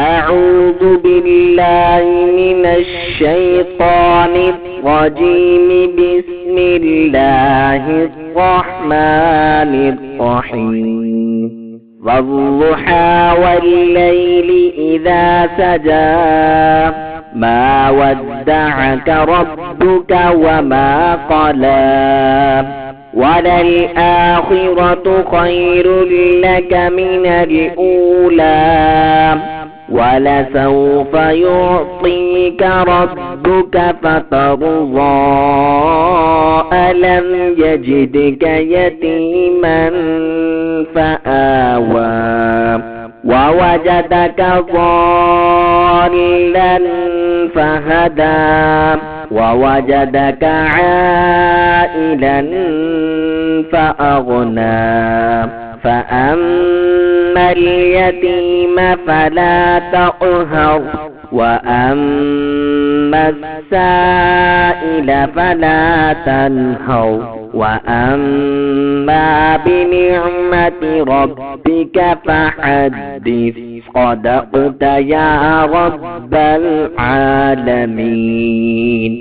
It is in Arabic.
أعوذ بالله من الشيطان الرجيم. بسم الله الرحمن الرحيم. والضحى والليل إذا سجى ما ودعك ربك وما قلى وللآخرة خير لك من الأولى ولسوف يعطيك ربك فترضى ألم يجدك يتيما فآوى ووجدك ضالا فهدى ووجدك عائلا فأغنى فأما اليتيم فلا تقهر وأما السائل فلا تنهر وأما بنعمة ربك فحدث. صدقت يا رب العالمين.